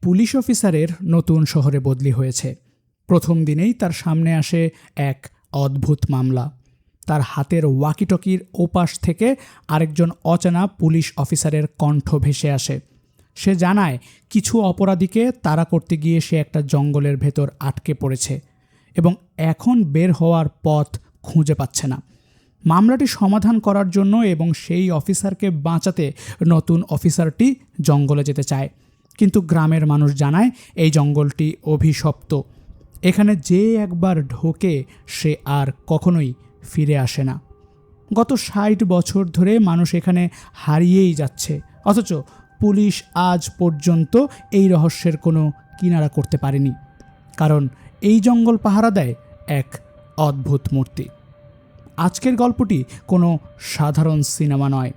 Police অফিসারের নতুন শহরে বদলি হয়েছে। প্রথম দিনেই তার সামনে আসে এক অদ্ভুত মামলা। তার হাতের ওয়াকিটকির ওপাশ থেকে আরেকজন অচেনা পুলিশ অফিসারের কণ্ঠ ভেসে আসে। সে জানায় কিছু অপরাধীকে তাড়া করতে গিয়ে সে একটা জঙ্গলের ভেতর আটকে পড়েছে এবং এখন বের হওয়ার পথ খুঁজে পাচ্ছে না। মামলাটি সমাধান করার জন্য এবং সেই অফিসারকে বাঁচাতে নতুন অফিসারটি জঙ্গলে যেতে চায়, কিন্তু গ্রামের মানুষ জানায় এই জঙ্গলটি অভিশপ্ত। এখানে যে একবার ঢোকে সে আর কখনোই ফিরে আসে না। গত ৬০ বছর ধরে মানুষ এখানে হারিয়েই যাচ্ছে, অথচ পুলিশ আজ পর্যন্ত এই রহস্যের কোনো কিনারা করতে পারেনি, কারণ এই জঙ্গল পাহারা দেয় এক অদ্ভুত মূর্তি। আজকের গল্পটি কোনো সাধারণ সিনেমা নয়,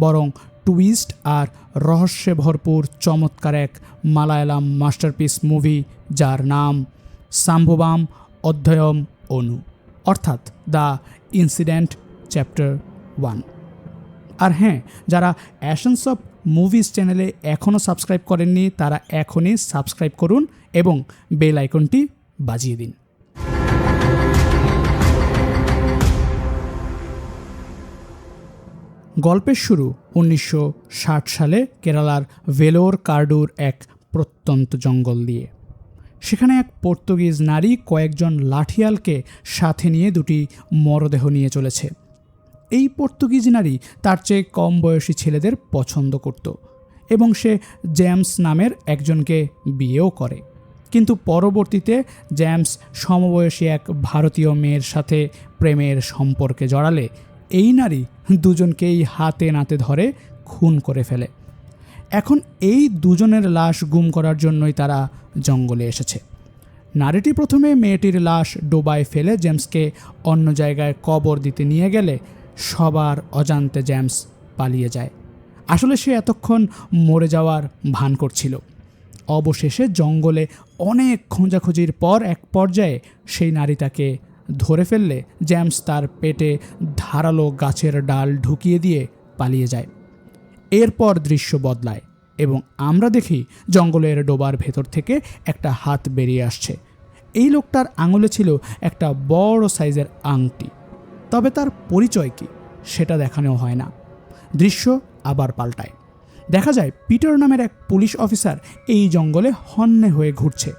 বরং টুইস্ট আর রহস্যে ভরপুর চমৎকার এক মালায়ালাম মাস্টারপিস মুভি, যার নাম সাম্ভবাম অধ্যয়ম অনু, অর্থাৎ দ্য ইনসিডেন্ট চ্যাপ্টার 1। আর হ্যাঁ, যারা অ্যাশনস অফ মুভিজ চ্যানেলে এখনও সাবস্ক্রাইব করেননি তারা এখনই সাবস্ক্রাইব করুন এবং বেল আইকনটি বাজিয়ে দিন। গল্পের শুরু 1960 সালে কেরালার ভেলোর কার্ডুর এক প্রত্যন্ত জঙ্গল দিয়ে। সেখানে এক পর্তুগিজ নারী কয়েকজন লাঠিয়ালকে সাথে নিয়ে দুটি মরদেহ নিয়ে চলেছে। এই পর্তুগিজ নারী তার চেয়ে কম বয়সী ছেলেদের পছন্দ করত এবং সে জেমস নামের একজনকে বিয়েও করে, কিন্তু পরবর্তীতে জেমস সমবয়সী এক ভারতীয় মেয়ের সাথে প্রেমের সম্পর্কে জড়ালে এই নারী দুজনকেই হাতে নাতে ধরে খুন করে ফেলে। এখন এই দুজনের লাশ গুম করার জন্যই তারা জঙ্গলে এসেছে। নারীটি প্রথমে মেয়েটির লাশ ডোবায় ফেলে জেমসকে অন্য জায়গায় কবর দিতে নিয়ে গেলে সবার অজান্তে জেমস পালিয়ে যায়। আসলে সে এতক্ষণ মরে যাওয়ার ভান করছিল। অবশেষে জঙ্গলে অনেক খোঁজাখুঁজির পর এক পর্যায়ে সেই নারী তাকে ধরে ফেললে জেমস তার পেটে ধারালো গাছের ডাল ঢুকিয়ে দিয়ে পালিয়ে যায়। এরপর দৃশ্য বদলায় এবং আমরা দেখি জঙ্গলের ডোবার ভেতর থেকে একটা হাত বেরিয়ে আসছে। এই লোকটার আঙুলে ছিল একটা বড় সাইজের আংটি, তবে তার পরিচয় কি সেটা দেখানো হয় না। দৃশ্য আবার পাল্টায়। দেখা যায় পিটার নামের এক পুলিশ অফিসার এই জঙ্গলে হন্যে হয়ে ঘুরছে।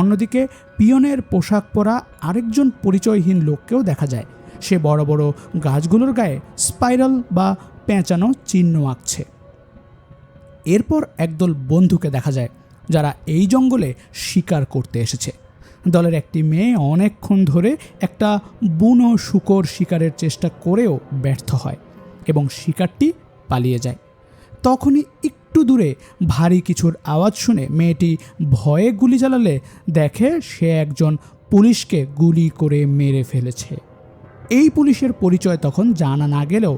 অন্যদিকে পিয়নের পোশাক পরা আরেকজন পরিচয়হীন লোককেও দেখা যায়। সে বড় বড় গাছগুলোর গায়ে স্পাইরাল বা পেঁচানো চিহ্ন আঁকছে। এরপর একদল বন্ধুকে দেখা যায় যারা এই জঙ্গলে শিকার করতে এসেছে। দলের একটি মেয়ে অনেকক্ষণ ধরে একটা বুনো শূকর শিকারের চেষ্টা করেও ব্যর্থ হয় এবং শিকারটি পালিয়ে যায়। তখনই একটু দূরে ভারী কিছুর আওয়াজ শুনে মেয়েটি ভয়ে গুলি চালালে দেখে সে একজন পুলিশকে গুলি করে মেরে ফেলেছে। এই পুলিশের পরিচয় তখন জানা না গেলেও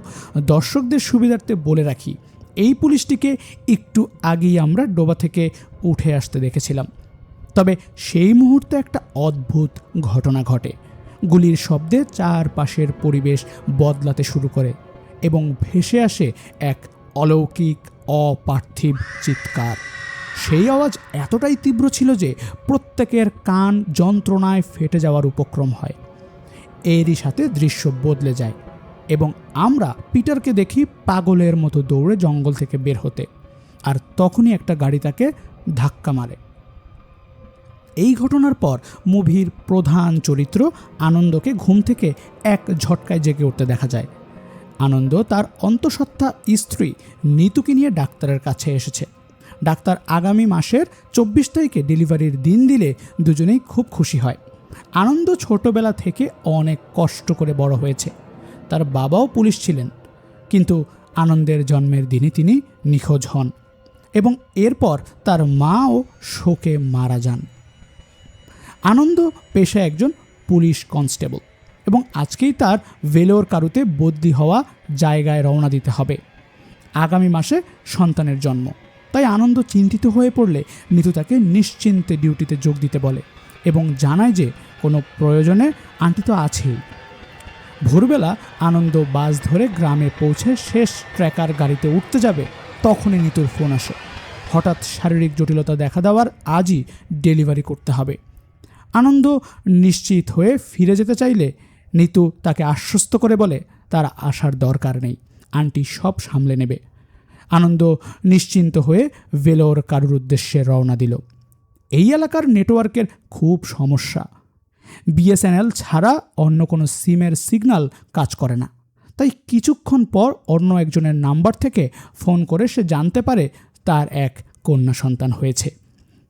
দর্শকদের সুবিধার্থে বলে রাখি, এই পুলিশটিকে একটু আগেই আমরা ডোবা থেকে উঠে আসতে দেখেছিলাম। তবে সেই মুহূর্তে একটা অদ্ভুত ঘটনা ঘটে। গুলির শব্দে চারপাশের পরিবেশ বদলাতে শুরু করে এবং ভেসে আসে এক অলৌকিক অপার্থিব চিৎকার। সেই আওয়াজ এতটাই তীব্র ছিল যে প্রত্যেকের কান যন্ত্রণায় ফেটে যাওয়ার উপক্রম হয়। এরই সাথে দৃশ্য বদলে যায় এবং আমরা পিটারকে দেখি পাগলের মতো দৌড়ে জঙ্গল থেকে বের হতে, আর তখনই একটা গাড়ি তাকে ধাক্কা মারে। এই ঘটনার পর মুভির প্রধান চরিত্র আনন্দকে ঘুম থেকে এক ঝটকায় জেগে উঠতে দেখা যায়। আনন্দ তার অন্তঃসত্ত্বা স্ত্রী নিতুকে নিয়ে ডাক্তারের কাছে এসেছে। ডাক্তার আগামী মাসের 24 তারিখে ডেলিভারির দিন দিলে দুজনেই খুব খুশি হয়। আনন্দ ছোটবেলা থেকে অনেক কষ্ট করে বড় হয়েছে। তার বাবাও পুলিশ ছিলেন, কিন্তু আনন্দের জন্মের দিনই তিনি নিখোঁজ হন এবং এরপর তার মাও শোকে মারা যান। আনন্দ পেশায় একজন পুলিশ কনস্টেবল এবং আজকেই তার ভেলোর কারুতে বদলি হওয়া জায়গায় রওনা দিতে হবে। আগামী মাসে সন্তানের জন্ম, তাই আনন্দ চিন্তিত হয়ে পড়লে নিতু তাকে নিশ্চিন্তে ডিউটিতে যোগ দিতে বলে এবং জানায় যে কোনো প্রয়োজনে আন্টি তো আছেই। ভোরবেলা আনন্দ বাস ধরে গ্রামে পৌঁছে শেষ ট্রেকার গাড়িতে উঠতে যাবে, তখনই নিতুর ফোন আসে। হঠাৎ শারীরিক জটিলতা দেখা দেওয়ার আজই ডেলিভারি করতে হবে। আনন্দ নিশ্চিত হয়ে ফিরে যেতে চাইলে নিতু তাকে আশ্বস্ত করে বলে তার আসার দরকার নেই, আন্টি সব সামলে নেবে। আনন্দ নিশ্চিন্ত হয়ে ভেলোর কারুর উদ্দেশ্যে রওনা দিল। এই এলাকার নেটওয়ার্কের খুব সমস্যা। বিএসএনএল ছাড়া অন্য কোনো সিমের সিগন্যাল কাজ করে না। তাই কিছুক্ষণ পর অন্য একজনের নাম্বার থেকে ফোন করে সে জানতে পারে তার এক কন্যা সন্তান হয়েছে।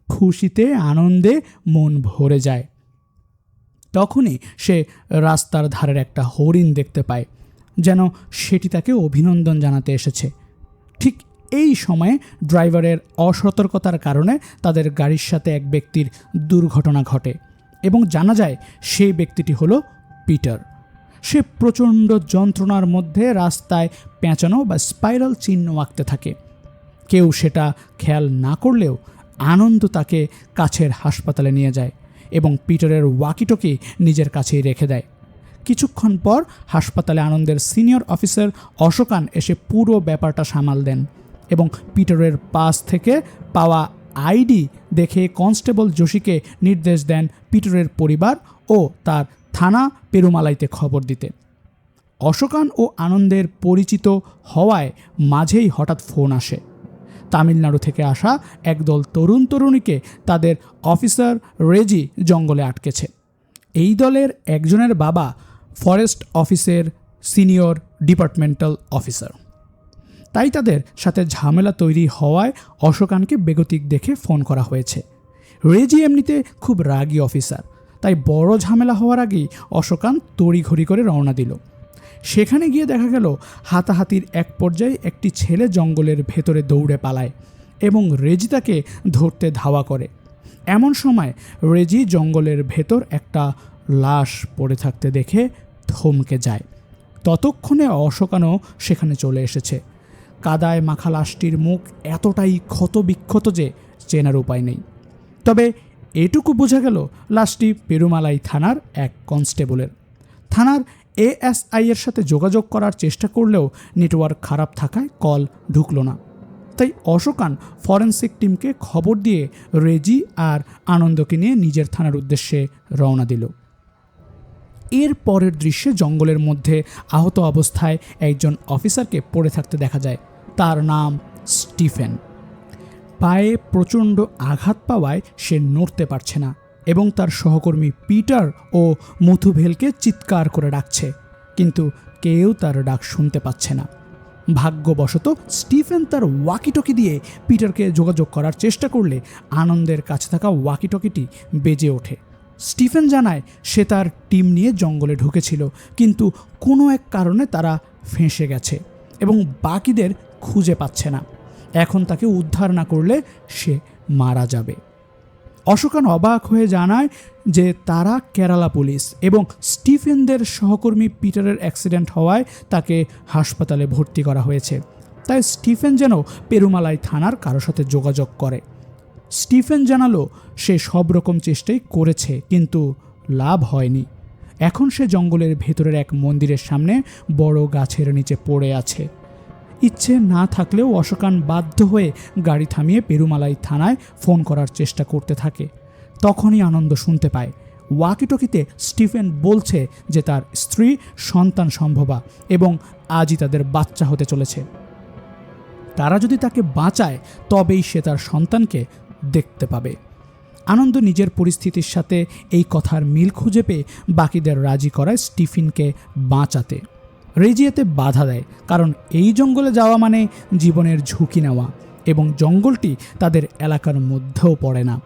খুশিতে আনন্দে মন ভরে যায়। তখনই সে রাস্তার ধারের একটা হরিণ দেখতে পায়, যেন সেটি তাকে অভিনন্দন জানাতে এসেছে। ঠিক এই সময়ে ড্রাইভারের অসতর্কতার কারণে তাদের গাড়ির সাথে এক ব্যক্তির দুর্ঘটনা ঘটে এবং জানা যায় সেই ব্যক্তিটি হলো পিটার। সে প্রচণ্ড যন্ত্রণার মধ্যে রাস্তায় পেঁচানো বা স্পাইরাল চিহ্ন আঁকতে থাকে। কেউ সেটা খেয়াল না করলেও আনন্দ তাকে কাছের হাসপাতালে নিয়ে যায় এবং পিটারের ওয়াকিটকি নিজের কাছেই রেখে দেয়। কিছুক্ষণ পর হাসপাতালে আনন্দের সিনিয়র অফিসার অশোকান এসে পুরো ব্যাপারটা সামাল দেন এবং পিটারের পাশ থেকে পাওয়া আইডি দেখে কনস্টেবল যোশীকে নির্দেশ দেন পিটারের পরিবার ও তার থানা পেরুমালাইতে খবর দিতে। অশোকান ও আনন্দের পরিচিত হওয়ায় মাঝেই হঠাৎ ফোন আসে। তামিলনাড়ু থেকে আসা একদল তরুণ তরুণীকে তাদের অফিসার রেজি জঙ্গলে আটকেছে। এই দলের একজনের বাবা ফরেস্ট অফিসের সিনিয়র ডিপার্টমেন্টাল অফিসার। তাই তাদের সাথে ঝামেলা তৈরি হওয়ায় অশোকানকে বেগতিক দেখে ফোন করা হয়েছে। রেজি এমনিতে খুব রাগী অফিসার, তাই বড় ঝামেলা হওয়ার আগেই অশোকান তড়িঘড়ি করে রওনা দিল। সেখানে গিয়ে দেখা গেল হাতাহাতির এক পর্যায়ে একটি ছেলে জঙ্গলের ভেতরে দৌড়ে পালায় এবং রেজি তাকে ধরতে ধাওয়া করে। এমন সময় রেজি জঙ্গলের ভেতর একটা লাশ পড়ে থাকতে দেখে থমকে যায়। ততক্ষণে অশোকানও সেখানে চলে এসেছে। কাদায় মাখা লাশটির মুখ এতটাই ক্ষতবিক্ষত যে চেনার উপায় নেই। তবে এটুকু বোঝা গেল লাশটি পেরুমালাই থানার এক কনস্টেবলের। থানার এএসআই এর সাথে যোগাযোগ করার চেষ্টা করলেও নেটওয়ার্ক খারাপ থাকায় কল ঢুকল না। তাই অশোকান ফরেন্সিক টিমকে খবর দিয়ে রেজি আর আনন্দকে নিয়ে নিজের থানার উদ্দেশ্যে রওনা দিল। এর পরের দৃশ্যে জঙ্গলের মধ্যে আহত অবস্থায় একজন অফিসারকে পড়ে থাকতে দেখা যায়। তার নাম স্টিফেন। পায়ে প্রচণ্ড আঘাত পাওয়ায় সে নড়তে পারছে না এবং তার সহকর্মী পিটার ও মুথুভেলকে চিৎকার করে ডাকছে, কিন্তু কেউ তার ডাক শুনতে পাচ্ছে না। ভাগ্যবশত স্টিফেন তার ওয়াকিটকি দিয়ে পিটারকে যোগাযোগ করার চেষ্টা করলে আনন্দের কাছে থাকা ওয়াকিটকিটি বেজে ওঠে। স্টিফেন জানায় সে তার টিম নিয়ে জঙ্গলে ঢুকেছিল, কিন্তু কোনো এক কারণে তারা ফেঁসে গেছে এবং বাকিদের খুঁজে পাচ্ছে না। এখন তাকে উদ্ধার না করলে সে মারা যাবে। অশোকান অবাক হয়ে জানায় যে তারা কেরালা পুলিশ এবং স্টিফেনদের সহকর্মী পিটারের অ্যাক্সিডেন্ট হওয়ায় তাকে হাসপাতালে ভর্তি করা হয়েছে। তাই স্টিফেন যেন পেরুমালাই থানার কারো সাথে যোগাযোগ করে। স্টিফেন জানালো সে সব রকম চেষ্টাই করেছে, কিন্তু লাভ হয়নি। এখন সে জঙ্গলের ভেতরের এক মন্দিরের সামনে বড় গাছের নিচে পড়ে আছে। ইচ্ছে না থাকলেও অশোকান বাধ্য হয়ে গাড়ি থামিয়ে পেরুমালাই থানায় ফোন করার চেষ্টা করতে থাকে। তখনই আনন্দ শুনতে পায় ওয়াকিটকিতে স্টিফেন বলছে যে তার স্ত্রী সন্তান সম্ভবা এবং আজই তাদের বাচ্চা হতে চলেছে। তারা যদি তাকে বাঁচায় তবেই সে তার সন্তানকে দেখতে পাবে। আনন্দ নিজের পরিস্থিতির সাথে এই কথার মিল খুঁজে পেয়ে বাকিদের রাজি করায় স্টিফেনকে বাঁচাতে। রেজি এতে বাধা দেয়, কারণ এই জঙ্গলে যাওয়া মানে জীবনের ঝুঁকি নেওয়া এবং জঙ্গলটি তাদের এলাকার মধ্যেও পড়ে না।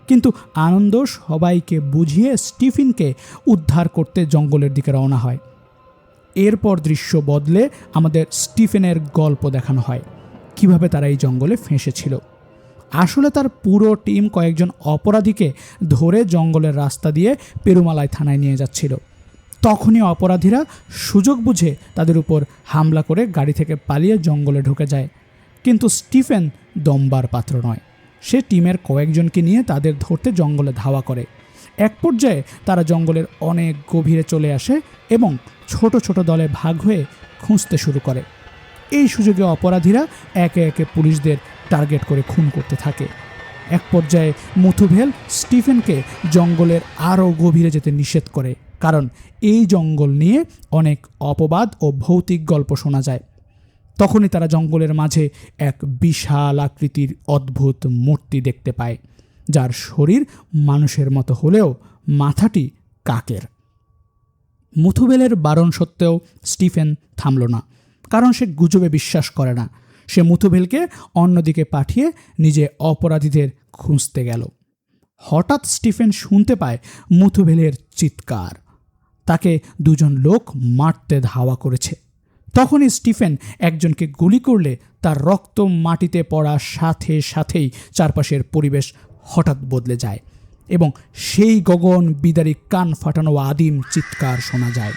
কিন্তু আনন্দ সবাইকে বুঝিয়ে স্টিফেনকে উদ্ধার করতে জঙ্গলের দিকে রওনা হয়। এরপর দৃশ্য বদলে আমাদের স্টিফেনের গল্প দেখানো হয়, কিভাবে তারা এই জঙ্গলে ফেঁসেছিল। আসলে তার পুরো টিম কয়েকজন অপরাধীকে ধরে জঙ্গলের রাস্তা দিয়ে পেরুমালাই থানায় নিয়ে যাচ্ছিল। তখনই অপরাধীরা সুযোগ বুঝে তাদের উপর হামলা করে গাড়ি থেকে পালিয়ে জঙ্গলে ঢুকে যায়। কিন্তু স্টিফেন দমবার পাত্র নয়। সে টিমের কয়েকজনকে নিয়ে তাদের ধরতে জঙ্গলে ধাওয়া করে। এক পর্যায়ে তারা জঙ্গলের অনেক গভীরে চলে আসে এবং ছোট ছোট দলে ভাগ হয়ে খুঁজতে শুরু করে। এই সুযোগে অপরাধীরা একে একে পুলিশদের টার্গেট করে খুন করতে থাকে। এক পর্যায়ে মুথুভেল স্টিফেনকে জঙ্গলের আরও গভীরে যেতে নিষেধ করে, কারণ এই জঙ্গল নিয়ে অনেক অপবাদ ও ভৌতিক গল্প শোনা যায়। তখনই তারা জঙ্গলের মাঝে এক বিশাল আকৃতির অদ্ভুত মূর্তি দেখতে পায়, যার শরীর মানুষের মতো হলেও মাথাটি কাকের। মুথুভেলের বারণ সত্ত্বেও স্টিফেন থামল না, কারণ সে গুজবে বিশ্বাস করে না। সে মুথুভেলকে অন্যদিকে পাঠিয়ে নিজে অপরাধীদের খুঁজতে গেল। হঠাৎ স্টিফেন শুনতে পায় মুথুভেলের চিৎকার। তাকে দুজন লোক মারতে ধাওয়া করেছে। তখনই স্টিফেন একজনকে গুলি করলে তার রক্ত মাটিতে পড়ার সাথে সাথেই চারপাশের পরিবেশ হঠাৎ বদলে যায় এবং সেই গগন বিদারী কান ফাটানো আদিম চিৎকার শোনা যায়।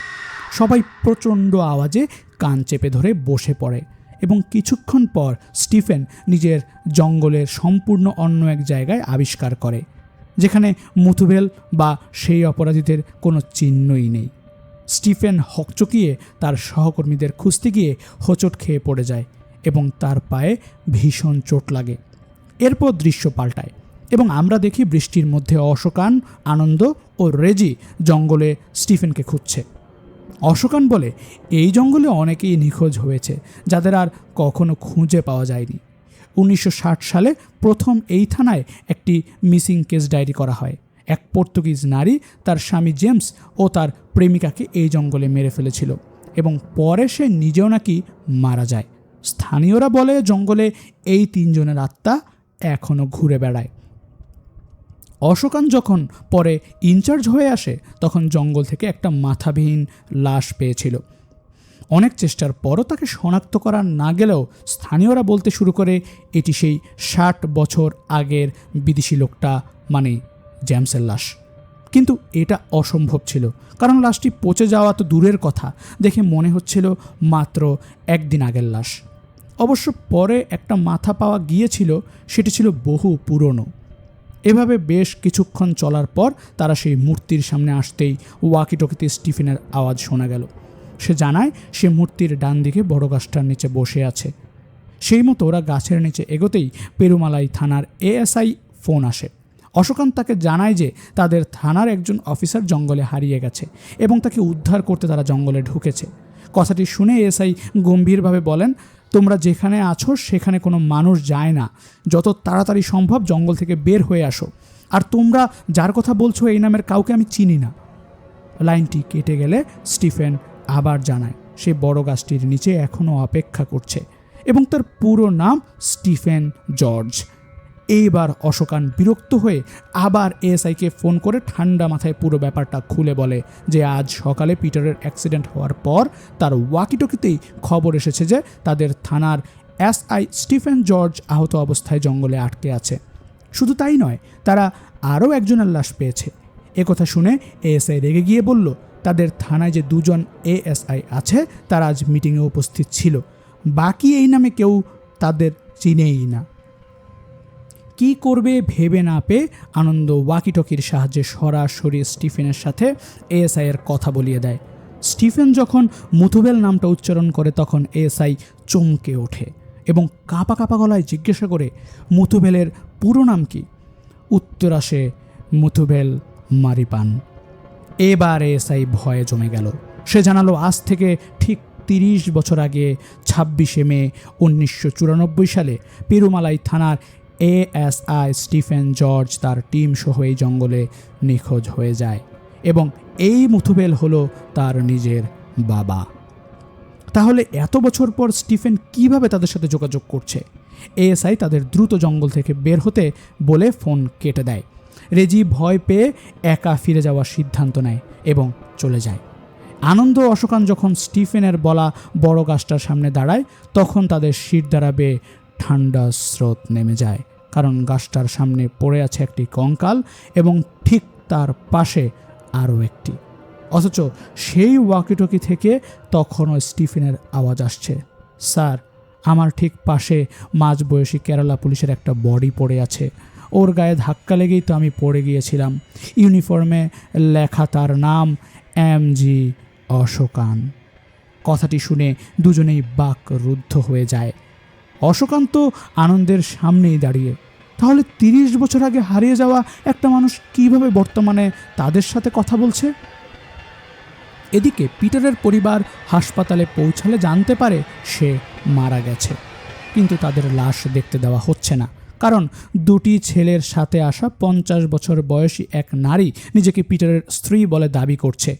সবাই প্রচণ্ড আওয়াজে কান চেপে ধরে বসে পড়ে এবং কিছুক্ষণ পর স্টিফেন নিজের জঙ্গলের সম্পূর্ণ অন্য এক জায়গায় আবিষ্কার করে, যেখানে মুথুভেল বা সেই অপরাধীদের কোনো চিহ্নই নেই। স্টিফেন হকচকিয়ে তার সহকর্মীদের খুঁজতে গিয়ে হোঁচট খেয়ে পড়ে যায় এবং তার পায়ে ভীষণ চোট লাগে। এরপর দৃশ্য পাল্টায় এবং আমরা দেখি বৃষ্টির মধ্যে অশোকান, আনন্দ ও রেজি জঙ্গলে স্টিফেনকে খুঁজছে। অশোকান বলে, এই জঙ্গলে অনেকেই নিখোঁজ হয়েছে যাদের আর কখনো খুঁজে পাওয়া যায়নি। 1960 সালে প্রথম এই থানায় একটি মিসিং কেস ডায়েরি করা হয়। এক পর্তুগিজ নারী তার স্বামী জেমস ও তার প্রেমিকাকে এই জঙ্গলে মেরে ফেলেছিল এবং পরে সে নিজেও নাকি মারা যায়। স্থানীয়রা বলে জঙ্গলে এই 3 জনের আত্মা এখনও ঘুরে বেড়ায়। অশোকান যখন পরে ইনচার্জ হয়ে আসে তখন জঙ্গল থেকে একটা মাথাবিহীন লাশ পেয়েছিল। অনেক চেষ্টার পরও তাকে শনাক্ত করা না গেলেও স্থানীয়রা বলতে শুরু করে এটি সেই 60 বছর আগের বিদেশি লোকটা, মানে জেমসের লাশ। কিন্তু এটা অসম্ভব ছিল, কারণ লাশটি পচে যাওয়া তো দূরের কথা, দেখে মনে হচ্ছিল মাত্র 1 দিন আগের লাশ। অবশ্য পরে একটা মাথা পাওয়া গিয়েছিল, সেটি ছিল বহু পুরনো। এভাবে বেশ কিছুক্ষণ চলার পর তারা সেই মূর্তির সামনে আসতেই ওয়াকিটকিতে স্টিফেনের আওয়াজ শোনা গেল। সে জানায় সে মূর্তির ডান দিকে বড় গাছটার নিচে বসে আছে। সেই মতো ওরা গাছের নিচে এগোতেই পেরুমালাই থানার এএসআই ফোন আসে। অশোকান তাকে জানায় যে তাদের থানার একজন অফিসার জঙ্গলে হারিয়ে গেছে এবং তাকে উদ্ধার করতে তারা জঙ্গলে ঢুকেছে। কথাটি শুনে এএসআই গম্ভীরভাবে বলেন, তোমরা যেখানে আছো সেখানে কোনো মানুষ যায় না, যত তাড়াতাড়ি সম্ভব জঙ্গল থেকে বের হয়ে আসো। আর তোমরা যার কথা বলছো এই নামের কাউকে আমি চিনি না। লাইনটি কেটে গেলে স্টিফেন আবার জানায় সে বড় গাছটির নিচে এখনও অপেক্ষা করছে এবং তার পুরো নাম স্টিফেন জর্জ। এইবার অশোকান বিরক্ত হয়ে আবার এএসআইকে ফোন করে ঠান্ডা মাথায় পুরো ব্যাপারটা খুলে বলে যে আজ সকালে পিটারের অ্যাক্সিডেন্ট হওয়ার পর তার ওয়াকিটকিতেই খবর এসেছে যে তাদের থানার এসআই স্টিফেন জর্জ আহত অবস্থায় জঙ্গলে আটকে আছে। শুধু তাই নয়, তারা আরও একজনের লাশ পেয়েছে। একথা শুনে এএসআই রেগে গিয়ে বলল, তাদের থানায় যে 2 জন এএসআই আছে তারা আজ মিটিংয়ে উপস্থিত ছিল, বাকি এই নামে কেউ তাদের চিনেই না। কি করবে ভেবে না পেয়ে আনন্দ ওয়াকিটকির সাহায্যে সরাসরি স্টিফেনের সাথে এএসআইয়ের কথা বলিয়ে দেয়। স্টিফেন যখন মুথুভেল নামটা উচ্চারণ করে তখন এএসআই চমকে ওঠে এবং কাঁপা কাঁপা গলায় জিজ্ঞাসা করে, মুথুভেলের পুরো নাম কি? উত্তর আসে, মুথুভেল মারিপান। এবার এএসআই ভয়ে জমে গেল। সে জানালো আজ থেকে ঠিক 30 বছর আগে 26শে মে 1994 সালে পেরুমালাই থানার এএসআই স্টিফেন জর্জ তার টিম সহ এই জঙ্গলে নিখোঁজ হয়ে যায় এবং এই মুথুভেল হলো তার নিজের বাবা। তাহলে এত বছর পর স্টিফেন কিভাবে তাদের সাথে যোগাযোগ করছে? এএসআই তাদের দ্রুত জঙ্গল থেকে বের হতে বলে ফোন কেটে দেয়। রেজি ভয় পেয়ে একা ফিরে যাওয়ার সিদ্ধান্ত নেয় এবং চলে যায়। আনন্দ অশোকান যখন স্টিফেনের বলা বড় গাছটার সামনে দাঁড়ায় তখন তাদের শির দ্বারা বেয়ে ঠান্ডা স্রোত নেমে যায়, কারণ গাছটার সামনে পড়ে আছে একটি কঙ্কাল এবং ঠিক তার পাশে আরও একটি। অথচ সেই ওয়াকিটকি থেকে তখনও স্টিফেনের আওয়াজ আসছে, স্যার, আমার ঠিক পাশে মাঝবয়সী কেরালা পুলিশের একটা বডি পড়ে আছে। ওর গায়ে ধাক্কা লেগেই তো আমি পড়ে গিয়েছিলাম। ইউনিফর্মে লেখা তার নাম এমজি অশোকান। কথাটি শুনে দুজনেই বাকরুদ্ধ হয়ে যায়। অশোকান্ত আনন্দের সামনেই দাঁড়িয়ে। তাহলে 30 বছর আগে হারিয়ে যাওয়া একটা মানুষ কিভাবে বর্তমানে তাদের সাথে কথা বলছে? এদিকে পিটারের পরিবার হাসপাতালে পৌঁছালে জানতে পারে সে মারা গেছে, কিন্তু তাদের লাশ দেখতে দেওয়া হচ্ছে না, কারণ দুটি ছেলের সাথে আসা 50 বছর বয়সী এক নারী নিজেকে পিটারের স্ত্রী বলে দাবি করছে,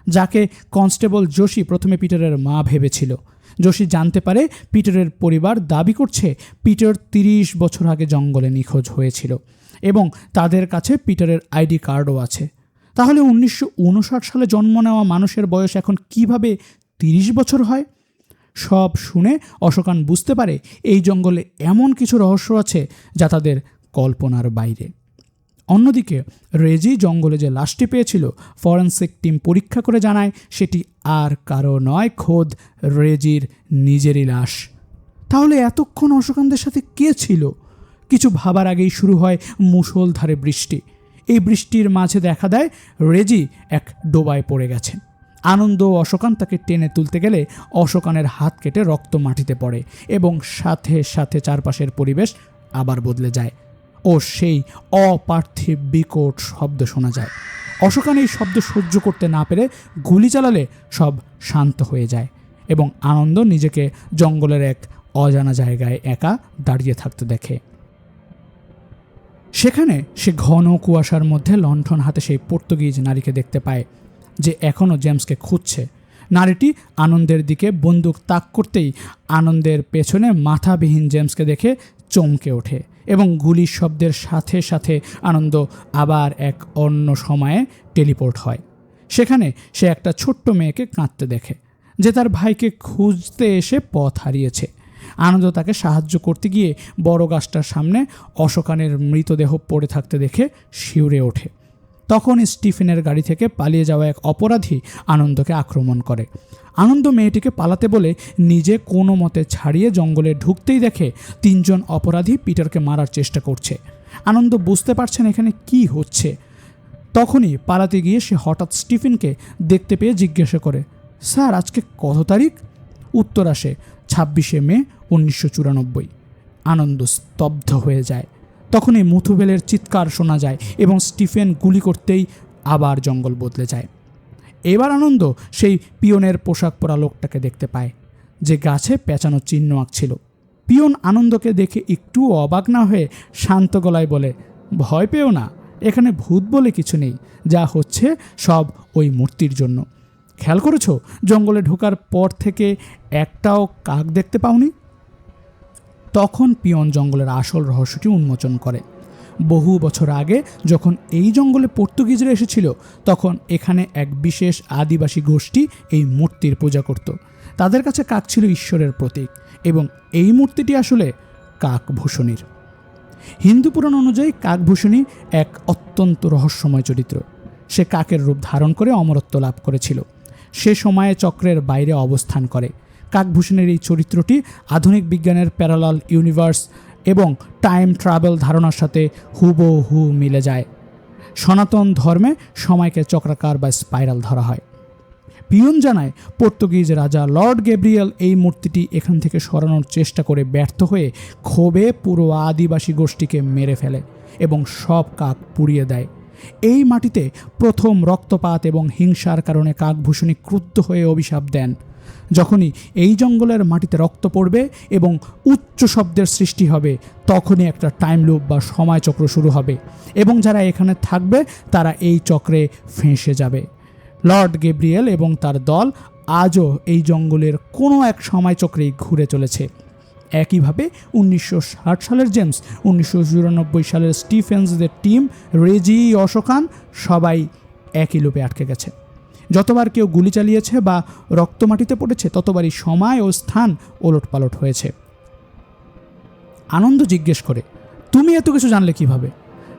যাকে কনস্টেবল যোশী প্রথমে পিটারের মা ভেবেছিল। যোশী জানতে পারে পিটারের পরিবার দাবি করছে পিটার 30 বছর আগে জঙ্গলে নিখোঁজ হয়েছিল এবং তাদের কাছে পিটারের আইডি কার্ডও আছে। তাহলে 1959 সালে জন্ম নেওয়া মানুষের বয়স এখন কিভাবে 30 বছর হয়? সব শুনে অশোকান বুঝতে পারে এই জঙ্গলে এমন কিছু রহস্য আছে যা তাদের কল্পনার বাইরে। অন্যদিকে রেজি জঙ্গলে যে লাশটি পেয়েছিল, ফরেনসিক টিম পরীক্ষা করে জানায় সেটি আর কারো নয়, খোদ রেজির নিজেরই লাশ। তাহলে এতক্ষণ অশোকানদের সাথে কে ছিল? কিছু ভাবার আগেই শুরু হয় মুষলধারে বৃষ্টি। এই বৃষ্টির মাঝে দেখা দেয় রেজি এক ডোবায় পড়ে গেছে। আনন্দ ও অশোকান তাকে টেনে তুলতে গেলে অশোকানের হাত কেটে রক্ত মাটিতে পড়ে এবং সাথে সাথে চারপাশের পরিবেশ আবার বদলে যায় ও সেই অপার্থিব বিকট শব্দ শোনা যায়। অশোকান এই শব্দ সহ্য করতে না পেরে গুলি চালালে সব শান্ত হয়ে যায় এবং আনন্দ নিজেকে জঙ্গলের এক অজানা জায়গায় একা দাঁড়িয়ে থাকতে দেখে। সেখানে সে ঘন কুয়াশার মধ্যে লণ্ঠন হাতে সেই পর্তুগিজ নারীকে দেখতে পায়, যে এখনও জেমসকে খুঁজছে। নারীটি আনন্দের দিকে বন্দুক তাক করতেই আনন্দের পেছনে মাথাবিহীন জেমসকে দেখে চমকে ওঠে এবং গুলির শব্দের সাথে সাথে আনন্দ আবার এক অন্য সময়ে টেলিপোর্ট হয়। সেখানে সে একটা ছোট্ট মেয়েকে কাঁদতে দেখে, যে তার ভাইকে খুঁজতে এসে পথ হারিয়েছে। আনন্দ তাকে সাহায্য করতে গিয়ে বড় গাছটার সামনে অশোকানের মৃতদেহ পড়ে থাকতে দেখে শিউরে ওঠে। তখন স্টিফেনের গাড়ি থেকে পালিয়ে যাওয়া এক অপরাধী আনন্দকে আক্রমণ করে। আনন্দ মেয়েটিকে পালাতে বলে নিজে কোনো মতে ছাড়িয়ে জঙ্গলে ঢুকতেই দেখে 3 জন অপরাধী পিটারকে মারার চেষ্টা করছে। আনন্দ বুঝতে পারছেন এখানে কি হচ্ছে। তখনই পালাতে গিয়ে সে হঠাৎ স্টিফেনকে দেখতে পেয়ে জিজ্ঞাসা করে, স্যার আজকে কত তারিখ? উত্তর আসে 26শে মে 1994। আনন্দ স্তব্ধ হয়ে যায়। তখনই মুথুবেলের চিৎকার শোনা যায় এবং স্টিফেন গুলি করতেই আবার জঙ্গল বদলে যায়। এবার আনন্দ সেই পিয়নের পোশাক পরা লোকটাকে দেখতে পায়, যে গাছে পেঁচানো চিহ্ন আঁকছিল। পিয়ন আনন্দকে দেখে একটু অবাক না হয়ে শান্ত গলায় বলে, ভয় পেও না, এখানে ভূত বলে কিছু নেই, যা হচ্ছে সব ওই মূর্তির জন্য। খেয়াল করেছো জঙ্গলে ঢোকার পর থেকে একটাও কাক দেখতে পাওনি? তখন পিয়ন জঙ্গলের আসল রহস্যটি উন্মোচন করে। বহু বছর আগে যখন এই জঙ্গলে পর্তুগিজরা এসেছিল, তখন এখানে এক বিশেষ আদিবাসী গোষ্ঠী এই মূর্তির পূজা করত। তাদের কাছে কাক ছিল ঈশ্বরের প্রতীক এবং এই মূর্তিটি আসলে কাকভূষণীর। হিন্দু পুরাণ অনুযায়ী কাকভূষণী এক অত্যন্ত রহস্যময় চরিত্র। সে কাকের রূপ ধারণ করে অমরত্ব লাভ করেছিল। সে সময়ে চক্রের বাইরে অবস্থান করে। কাকভূষণের এই চরিত্রটি আধুনিক বিজ্ঞানের প্যারালাল ইউনিভার্স এবং টাইম ট্রাভেল ধারণার সাথে হুবহু মিলে যায়। সনাতন ধর্মে সময়কে চক্রাকার বা স্পাইরাল ধরা হয়। পিয়ন জানায় পর্তুগিজ রাজা লর্ড গ্যাব্রিয়েল এই মূর্তিটি এখান থেকে সরানোর চেষ্টা করে ব্যর্থ হয়ে ক্ষোভে পুরো আদিবাসী গোষ্ঠীকে মেরে ফেলে এবং সব কাক পুড়িয়ে দেয়। এই মাটিতে প্রথম রক্তপাত এবং হিংসার কারণে কাকভূষণী ক্রুদ্ধ হয়ে অভিশাপ দেন, যখনই এই জঙ্গলের মাটিতে রক্ত পড়বে এবং উচ্চ শব্দের সৃষ্টি হবে, তখনই একটা টাইম লুপ বা সময়চক্র শুরু হবে এবং যারা এখানে থাকবে তারা এই চক্রে ফেঁসে যাবে। লর্ড গ্যাব্রিয়েল এবং তার দল আজও এই জঙ্গলের কোনো এক সময়চক্রেই ঘুরে চলেছে। একইভাবে 1960 সালের জেমস, 1994 সালের স্টিফেন্সদের টিম, রেজি, অশোকান সবাই একই লুপে আটকে গেছে। যতবার কেউ গুলি চালিয়েছে বা রক্ত মাটিতে পড়েছে, ততবারই সময় ও স্থান ওলটপালট হয়েছে। আনন্দ জিজ্ঞেস করে, তুমি এত কিছু জানলে কিভাবে?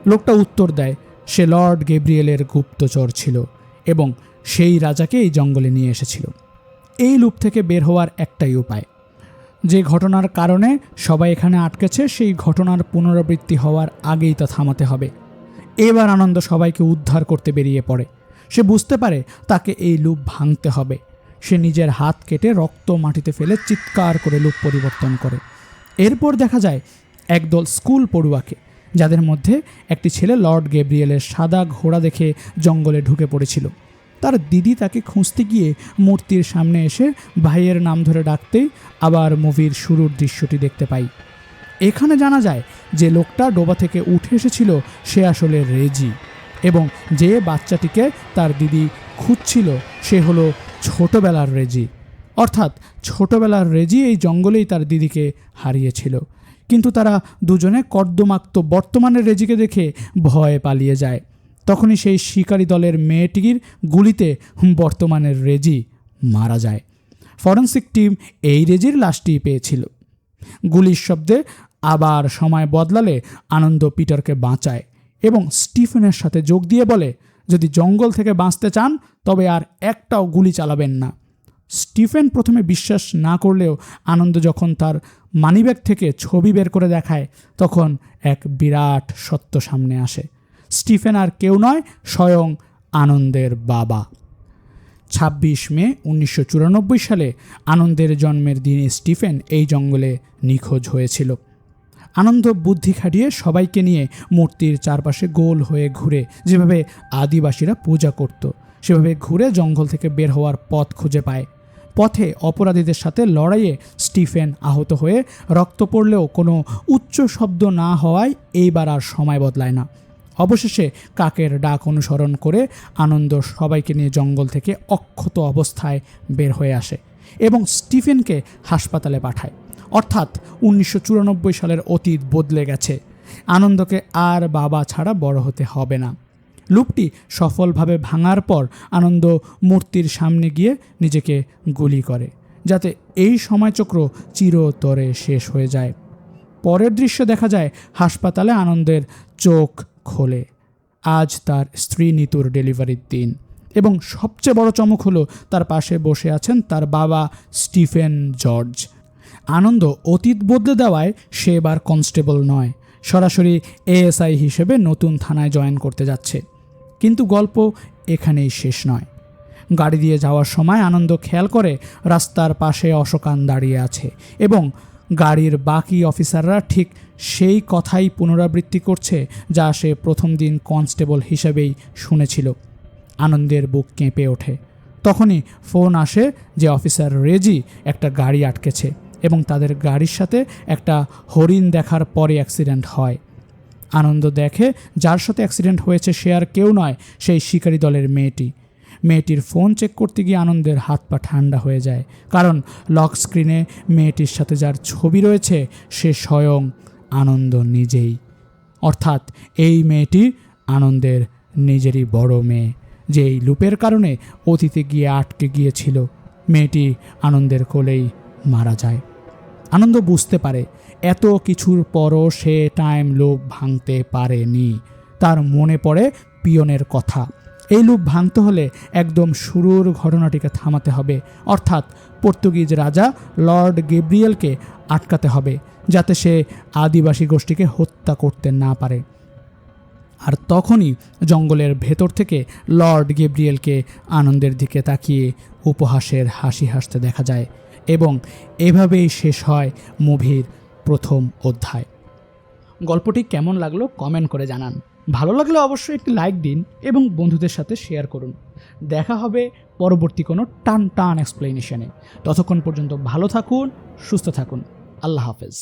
লোকটা উত্তর দেয়, সে লর্ড গ্যাব্রিয়েলের গুপ্তচর ছিল এবং সেই রাজাকে এই জঙ্গলে নিয়ে এসেছিল। এই লুপ থেকে বের হওয়ার একটাই উপায়, যে ঘটনার কারণে সবাই এখানে আটকেছে সেই ঘটনার পুনরাবৃত্তি হওয়ার আগেই তা থামাতে হবে। এবার আনন্দ সবাইকে উদ্ধার করতে বেরিয়ে পড়ে। সে বুঝতে পারে তাকে এই লুপ ভাঙতে হবে। সে নিজের হাত কেটে রক্ত মাটিতে ফেলে চিৎকার করে লুপ পরিবর্তন করে এরপর দেখা যায় একদল স্কুল পড়ুয়াকে, যাদের মধ্যে একটি ছেলে লর্ড গ্যাব্রিয়েলের সাদা ঘোড়া দেখে জঙ্গলে ঢুকে পড়েছিল। তার দিদি তাকে খুঁজতে গিয়ে মূর্তির সামনে এসে ভাইয়ের নাম ধরে ডাকতেই আবার মুভির শুরুর দৃশ্যটি দেখতে পাই। এখানে জানা যায় যে লোকটা ডোবা থেকে উঠে এসেছিল সে আসলে রেজি, এবং যে বাচ্চাটিকে তার দিদি খুঁজছিল সে হলো ছোটবেলার রেজি। অর্থাৎ ছোটবেলার রেজি এই জঙ্গলেই তার দিদিকে হারিয়েছিল, কিন্তু তারা দুজনে কর্দমাক্ত বর্তমানের রেজিকে দেখে ভয়ে পালিয়ে যায়। তখনই সেই শিকারী দলের মেয়েটির গুলিতে বর্তমানের রেজি মারা যায়। ফরেন্সিক টিম এই রেজির লাশটি পেয়েছিল। গুলির শব্দে আবার সময় বদলালে আনন্দ পিটারকে বাঁচায় এবং স্টিফেনের সাথে যোগ দিয়ে বলে, যদি জঙ্গল থেকে বাঁচতে চান তবে আর একটাও গুলি চালাবেন না। স্টিফেন প্রথমে বিশ্বাস না করলেও আনন্দ যখন তার মানিব্যাগ থেকে ছবি বের করে দেখায় তখন এক বিরাট সত্য সামনে আসে। স্টিফেন আর কেউ নয়, স্বয়ং আনন্দের বাবা। ২৬ মে ১৯৯৪ সালে আনন্দের জন্মের দিনে স্টিফেন এই জঙ্গলে নিখোঁজ হয়েছিল। আনন্দ বুদ্ধি খাটিয়ে সবাইকে নিয়ে মূর্তির চারপাশে গোল হয়ে ঘুরে, যেভাবে আদিবাসীরা পূজা করত সেভাবে ঘুরে জঙ্গল থেকে বের হওয়ার পথ খুঁজে পায়। পথে অপরাধীদের সাথে লড়াইয়ে স্টিফেন আহত হয়ে রক্ত পড়লেও কোনো উচ্চ শব্দ না হওয়ায় এইবার আর সময় বদলায় না। অবশেষে কাকের ডাক অনুসরণ করে আনন্দ সবাইকে নিয়ে জঙ্গল থেকে অক্ষত অবস্থায় বের হয়ে আসে এবং স্টিফেনকে হাসপাতালে পাঠায়। অর্থাৎ ১৯৯৪ সালের অতীত বদলে গেছে। আনন্দকে আর বাবা ছাড়া বড় হতে হবে না। লুপটি সফলভাবে ভাঙার পর আনন্দ মূর্তির সামনে গিয়ে নিজেকে গুলি করে, যাতে এই সময়চক্র চিরতরে শেষ হয়ে যায়। পরের দৃশ্য দেখা যায় হাসপাতালে আনন্দের চোখ খোলে। আজ তার স্ত্রী নিতুর ডেলিভারির দিন, এবং সবচেয়ে বড় চমক হলো তার পাশে বসে আছেন তার বাবা স্টিফেন জর্জ। আনন্দ অতীত বদলে দেওয়ায় সে এবার কনস্টেবল নয়, সরাসরি এএসআই হিসেবে নতুন থানায় জয়েন করতে যাচ্ছে। কিন্তু গল্প এখানেই শেষ নয়। গাড়ি দিয়ে যাওয়ার সময় আনন্দ খেয়াল করে রাস্তার পাশে অশোকান দাঁড়িয়ে আছে এবং গাড়ির বাকি অফিসাররা ঠিক সেই কথাই পুনরাবৃত্তি করছে যা সে প্রথম দিন কনস্টেবল হিসেবেই শুনেছিল। আনন্দের বুক কেঁপে ওঠে। তখনই ফোন আসে যে অফিসার রেজি একটা গাড়ি আটকেছে এবং তাদের গাড়ির সাথে একটা হরিণ দেখার পরে অ্যাক্সিডেন্ট হয়। আনন্দ দেখে যার সাথে অ্যাক্সিডেন্ট হয়েছে সে আর কেউ নয়, সেই শিকারী দলের মেয়েটি। মেয়েটির ফোন চেক করতে গিয়ে আনন্দের হাত পা ঠান্ডা হয়ে যায়, কারণ লক স্ক্রিনে মেয়েটির সাথে যার ছবি রয়েছে সে স্বয়ং আনন্দ নিজেই। অর্থাৎ এই মেয়েটি আনন্দের নিজেরই বড় মেয়ে, যে এই লুপের কারণে অতীতে গিয়ে আটকে গিয়েছিল। মেয়েটি আনন্দের কোলেই মারা যায়। আনন্দ বুঝতে পারে এত কিছুর পরও সে টাইম লুপ ভাঙতে পারেনি। তার মনে পড়ে পিয়নের কথা। এই লুপ ভাঙতে হলে একদম শুরুর ঘটনাটিকে থামাতে হবে, অর্থাৎ পর্তুগিজ রাজা লর্ড গ্যাব্রিয়েলকে আটকাতে হবে যাতে সে আদিবাসী গোষ্ঠীকে হত্যা করতে না পারে। আর তখনই জঙ্গলের ভেতর থেকে লর্ড গ্যাব্রিয়েলকে আনন্দের দিকে তাকিয়ে উপহাসের হাসি হাসতে দেখা যায়, এবং এভাবেই শেষ হয় মুভির প্রথম অধ্যায়। গল্পটি কেমন লাগলো কমেন্ট করে জানান। ভালো লাগলে অবশ্যই একটি লাইক দিন এবং বন্ধুদের সাথে শেয়ার করুন। দেখা হবে পরবর্তী কোনো টান এক্সপ্লেনেশনে। ততক্ষণ পর্যন্ত ভালো থাকুন, সুস্থ থাকুন। আল্লাহ হাফেজ।